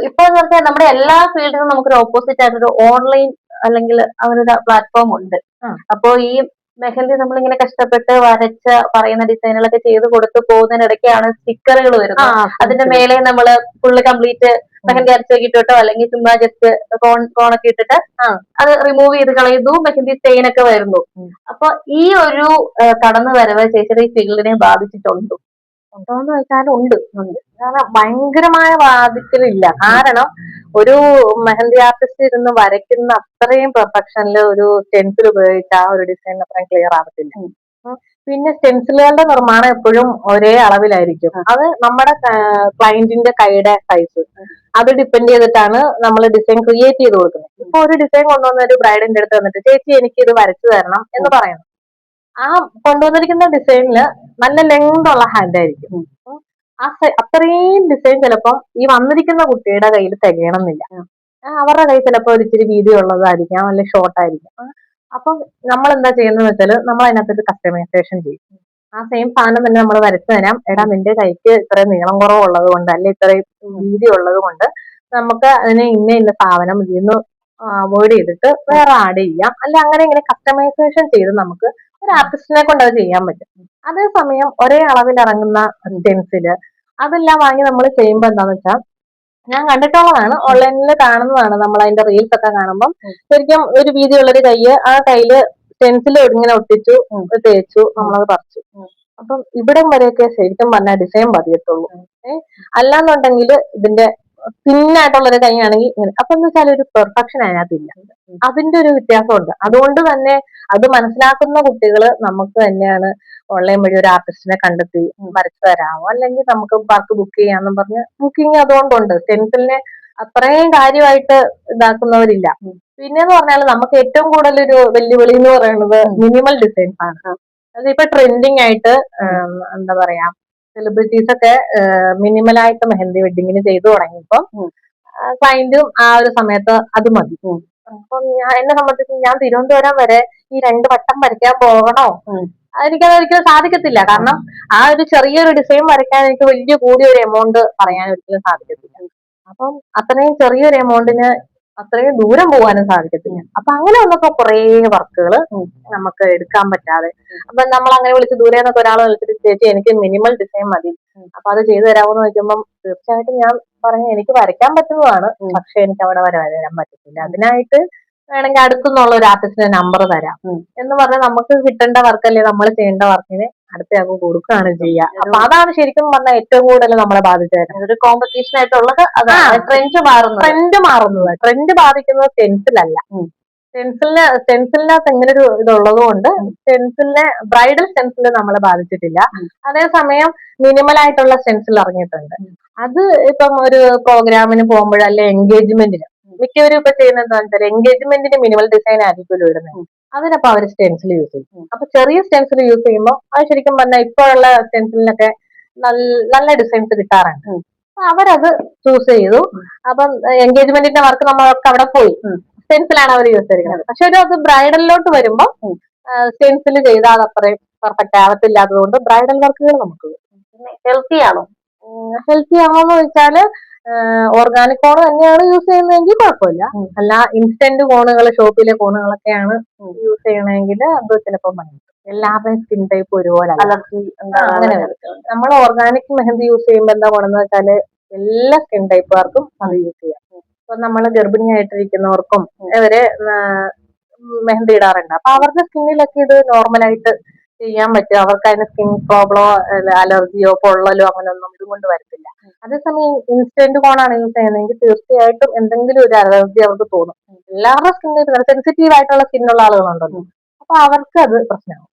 ഇപ്പൊ എന്ന് പറഞ്ഞാൽ നമ്മുടെ എല്ലാ ഫീൽഡിനും നമുക്കൊരു ഓപ്പോസിറ്റ് ആയിട്ടൊരു ഓൺലൈൻ അല്ലെങ്കിൽ അങ്ങനൊരു പ്ലാറ്റ്ഫോം ഉണ്ട്. ആ. അപ്പോ ഈ മെഹന്തി നമ്മളിങ്ങനെ കഷ്ടപ്പെട്ട് വരച്ച പറയുന്ന ഡിസൈനുകളൊക്കെ ചെയ്ത് കൊടുത്ത് പോകുന്നതിനിടയ്ക്കാണ് സ്റ്റിക്കറുകൾ വരുന്നത്. അതിന്റെ മേലെ നമ്മള് ഫുള്ള് കംപ്ലീറ്റ് മെഹന്തി അരച്ചൊക്കെ ഇട്ടിട്ടോ അല്ലെങ്കിൽ ചുമ്മാ ജസ്റ്റ് കോണൊക്കെ ഇട്ടിട്ട് അത് റിമൂവ് ചെയ്ത് കളയുന്നു, മെഹന്തി സ്റ്റെയിൻ ഒക്കെ വരുന്നു. അപ്പൊ ഈ ഒരു കടന്നു വരവ് ചേച്ചിയുടെ ഈ ഫീൽഡിനെ ബാധിച്ചിട്ടുണ്ടോ? ഉണ്ടോന്ന് ചോദിച്ചാൽ ഉണ്ട്. കാരണം ഭയങ്കരമായ ബാധിക്കലില്ല. കാരണം ഒരു മെഹന്തി ആർട്ടിസ്റ്റ് ഇരുന്ന് വരയ്ക്കുന്ന അത്രയും പെർഫെക്ഷനിൽ ഒരു സ്റ്റെൻസിൽ ഉപയോഗിച്ച ആ ഒരു ഡിസൈൻ അത്രയും ക്ലിയർ ആവത്തില്ല. പിന്നെ സ്റ്റെൻസിലുകളുടെ നിർമ്മാണം എപ്പോഴും ഒരേ അളവിലായിരിക്കും. അത് നമ്മുടെ ക്ലയന്റിന്റെ കൈയുടെ സൈസ് അത് ഡിപ്പെൻഡ് ചെയ്തിട്ടാണ് നമ്മൾ ഡിസൈൻ ക്രിയേറ്റ് ചെയ്ത് കൊടുക്കുന്നത്. ഇപ്പൊ ഒരു ഡിസൈൻ കൊണ്ടുവന്ന ഒരു ബ്രൈഡിന്റെ അടുത്ത് വന്നിട്ട് ചേച്ചി എനിക്ക് ഇത് വരച്ചു തരണം എന്ന് പറയുന്നു. ആ കൊണ്ടുവന്നിരിക്കുന്ന ഡിസൈനില് നല്ല ലെങ്ത് ഉള്ള ഹാൻഡ് ആയിരിക്കും. അത്രയും ഡിസൈൻ ചിലപ്പം ഈ വന്നിരിക്കുന്ന കുട്ടിയുടെ കയ്യിൽ തികയണമെന്നില്ല. അവരുടെ കയ്യിൽ ചിലപ്പോൾ ഒരു ഇച്ചിരി വീതി ഉള്ളതായിരിക്കാം, അല്ലെങ്കിൽ ഷോർട്ട് ആയിരിക്കാം. അപ്പം നമ്മൾ എന്താ ചെയ്യുന്നത് വെച്ചാല് നമ്മൾ അതിനകത്തൊരു കസ്റ്റമൈസേഷൻ ചെയ്യും. ആ സെയിം സാധനം തന്നെ നമ്മൾ വരച്ചു തരാം. എടാ നിന്റെ കൈക്ക് ഇത്രയും നീളം കുറവുള്ളത് കൊണ്ട് അല്ലെ ഇത്രയും വീതി ഉള്ളത് കൊണ്ട് നമുക്ക് അതിനെ ഇന്ന സാധനം ഇതിന്ന് അവോയ്ഡ് ചെയ്തിട്ട് വേറെ ആഡ് ചെയ്യാം, അല്ലെ അങ്ങനെ ഇങ്ങനെ കസ്റ്റമൈസേഷൻ ചെയ്ത് നമുക്ക് ഒരു ആർട്ടിസ്റ്റിനെ കൊണ്ട് അത് ചെയ്യാൻ പറ്റും. അതേസമയം ഒരേ അളവിൽ ഇറങ്ങുന്ന സ്റ്റെൻസില് അതെല്ലാം വാങ്ങി നമ്മൾ ചെയ്യുമ്പോൾ എന്താന്ന് വെച്ചാൽ, ഞാൻ കണ്ടിട്ടുള്ളതാണ്, ഓൺലൈനിൽ കാണുന്നതാണ്, നമ്മൾ അതിന്റെ റീൽസ് ഒക്കെ കാണുമ്പോൾ ശരിക്കും ഒരു വീതിയുള്ളൊരു ആ കയ്യില് സ്റ്റെൻസിൽ ഇങ്ങനെ ഒട്ടിച്ചു തേച്ചു നമ്മളത് പറിച്ചു. അപ്പം ഇവിടം വരെയൊക്കെ ശരിക്കും പറഞ്ഞാൽ ഡിസൈൻ പതിയത്തുള്ളൂ. അല്ലാന്നുണ്ടെങ്കിൽ ഇതിന്റെ തിന്നായിട്ടുള്ളൊരു കൈയാണെങ്കിൽ ഇങ്ങനെ. അപ്പൊ എന്ന് വെച്ചാൽ ഒരു പെർഫെക്ഷൻ അതിനകത്തില്ല. അതിന്റെ ഒരു വ്യത്യാസമുണ്ട്. അതുകൊണ്ട് തന്നെ അത് മനസ്സിലാക്കുന്ന കുട്ടികള് നമുക്ക് തന്നെയാണ് ഓൺലൈൻ വഴി ഒരു ആർട്ടിസ്റ്റിനെ കണ്ടെത്തി വരച്ചു തരാമോ, അല്ലെങ്കിൽ നമുക്ക് വർക്ക് ബുക്ക് ചെയ്യാന്നും പറഞ്ഞ് ബുക്കിംഗ് അതുകൊണ്ടുണ്ട്. സ്റ്റെൻസിലിനെ അത്രയും കാര്യമായിട്ട് ഇതാക്കുന്നവരില്ല. പിന്നെന്ന് പറഞ്ഞാൽ നമുക്ക് ഏറ്റവും കൂടുതൽ ഒരു വെല്ലുവിളി എന്ന് പറയുന്നത് മിനിമൽ ഡിസൈൻസ് ആണ്. അതിപ്പോ ട്രെൻഡിങ് ആയിട്ട് എന്താ പറയാ, സെലിബ്രിറ്റീസ് ഒക്കെ മിനിമലായിട്ട് മെഹന്തി വെഡിങ്ങിന് ചെയ്തു തുടങ്ങിയപ്പോ ക്ലയന്റും ആ ഒരു സമയത്ത് അത് മതി. അപ്പം എന്നെ സംബന്ധിച്ച് ഞാൻ തിരുവനന്തപുരം വരെ ഈ 2 വട്ടം വരയ്ക്കാൻ പോകണോ, എനിക്കത് ഒരിക്കലും സാധിക്കത്തില്ല. കാരണം ആ ഒരു ചെറിയൊരു ഡിസൈൻ വരയ്ക്കാൻ എനിക്ക് വലിയ കൂടിയൊരു എമൗണ്ട് പറയാൻ ഒരിക്കലും സാധിക്കത്തില്ല. അപ്പം അത്രയും ചെറിയൊരു എമൗണ്ടിന് അത്രയും ദൂരം പോകാനും സാധിക്കത്തില്ല. അപ്പൊ അങ്ങനെ വന്നപ്പോ കുറേ വർക്കുകൾ നമുക്ക് എടുക്കാൻ പറ്റാതെ, അപ്പൊ നമ്മൾ അങ്ങനെ വിളിച്ച് ദൂരെ നിന്നൊക്കെ ഒരാൾ വിളിച്ചിട്ട് ചേച്ചി എനിക്ക് മിനിമൽ ഡിസൈൻ മതി, അപ്പൊ അത് ചെയ്തു തരാമെന്ന് ചോദിക്കുമ്പോൾ തീർച്ചയായിട്ടും ഞാൻ പറഞ്ഞു എനിക്ക് വരയ്ക്കാൻ പറ്റുന്നതാണ്, പക്ഷെ എനിക്ക് അവിടെ വരെ വരാൻ പറ്റത്തില്ല. അതിനായിട്ട് വേണമെങ്കിൽ അടുത്തുനിന്നുള്ള ഒരു ആർട്ടിസ്റ്റിന്റെ നമ്പർ തരാം എന്ന് പറഞ്ഞാൽ നമുക്ക് കിട്ടേണ്ട വർക്കല്ലേ നമ്മൾ ചെയ്യേണ്ട വർക്കിന് അടുത്തയാൾക്ക് കൊടുക്കുകയാണ് ചെയ്യുക. അപ്പൊ അതാണ് ശരിക്കും പറഞ്ഞാൽ ഏറ്റവും കൂടുതൽ നമ്മളെ ബാധിച്ചത്. ഒരു കോമ്പറ്റീഷൻ ആയിട്ടുള്ളത് അതാണ്. ട്രെൻഡ് ബാധിക്കുന്നത് സ്റ്റെൻസിലല്ല. സ്റ്റെൻസിലിനകത്ത് എങ്ങനെ ഒരു ഇതുള്ളത് കൊണ്ട് സ്റ്റെൻസിലിനെ ബ്രൈഡൽ സ്റ്റെൻസിൽ നമ്മളെ ബാധിച്ചിട്ടില്ല. അതേസമയം മിനിമൽ ആയിട്ടുള്ള സ്റ്റെൻസിൽ ഇറങ്ങിയിട്ടുണ്ട്. അത് ഇപ്പം ഒരു പ്രോഗ്രാമിന് പോകുമ്പോഴല്ലേ എൻഗേജ്മെന്റിന് മിക്കവരും ഇപ്പൊ ചെയ്യുന്നത് എന്താണെന്ന് വെച്ചാൽ എൻഗേജ്മെന്റിന് മിനിമൽ ഡിസൈൻ ആയിരിക്കുമല്ലോ ഇടുന്നത്. അതിനപ്പോ അവർ സ്റ്റെൻസിൽ യൂസ് ചെയ്യും. അപ്പൊ ചെറിയ സ്റ്റെൻസിൽ യൂസ് ചെയ്യുമ്പോൾ അത് ശരിക്കും പറഞ്ഞാൽ ഇപ്പോഴുള്ള സ്റ്റെൻസിലിനൊക്കെ നല്ല ഡിസൈൻസ് കിട്ടാറുണ്ട്. അവരത് ചൂസ് ചെയ്തു. അപ്പം എൻഗേജ്മെന്റിന്റെ വർക്ക് നമ്മൾക്ക് അവിടെ പോയി സ്റ്റെൻസിലാണ് അവർ യൂസ് ചെയ്തിരിക്കുന്നത്. പക്ഷെ അത് ബ്രൈഡലിലോട്ട് വരുമ്പോൾ സ്റ്റെൻസിൽ ചെയ്താൽ അത്രയും പെർഫെക്റ്റ് ആവത്തില്ലാത്തത് കൊണ്ട് ബ്രൈഡൽ വർക്കുകൾ നമുക്ക് ഹെൽത്തി ആണോ? ഹെൽത്തി ആണോന്ന് ചോദിച്ചാല് ഓർഗാനിക് കോൺ തന്നെയാണ് യൂസ് ചെയ്യുന്നതെങ്കിൽ കുഴപ്പമില്ല. അല്ല ഇൻസ്റ്റന്റ് കോണുകൾ, ഷോപ്പിലെ കോണുകളൊക്കെയാണ് യൂസ് ചെയ്യണമെങ്കിൽ അത് ചിലപ്പോൾ ഭയങ്കര എല്ലാവരുടെയും സ്കിൻ ടൈപ്പ് ഒരുപോലെ അലർജി അങ്ങനെ വരും. നമ്മൾ ഓർഗാനിക് മെഹന്തി യൂസ് ചെയ്യുമ്പോൾ എന്താ ഗുണമെന്ന് വെച്ചാല് എല്ലാ സ്കിൻ ടൈപ്പുകാർക്കും അത് യൂസ് ചെയ്യാം. ഇപ്പൊ നമ്മൾ ഗർഭിണിയായിട്ടിരിക്കുന്നവർക്കും ഇവരെ മെഹന്തി ഇടാറുണ്ട്. അപ്പൊ അവരുടെ സ്കിന്നിലൊക്കെ ഇത് നോർമലായിട്ട് ചെയ്യാൻ പറ്റും. അവർക്ക് അതിന് സ്കിൻ പ്രോബ്ലമോ അലർജിയോ പൊള്ളലോ അങ്ങനെയൊന്നും ഇതുകൊണ്ട് വരത്തില്ല. അതേസമയം ഇൻസ്റ്റന്റ് കോണാണ് യൂസ് ചെയ്യുന്നതെങ്കിൽ തീർച്ചയായിട്ടും എന്തെങ്കിലും ഒരു അലർജി അവർക്ക് തോന്നും. എല്ലാവരുടെ സ്കിന്നിൽ സെൻസിറ്റീവ് ആയിട്ടുള്ള സ്കിന്നുള്ള ആളുകളുണ്ടല്ലോ, അപ്പൊ അവർക്ക് അത് പ്രശ്നമാവും.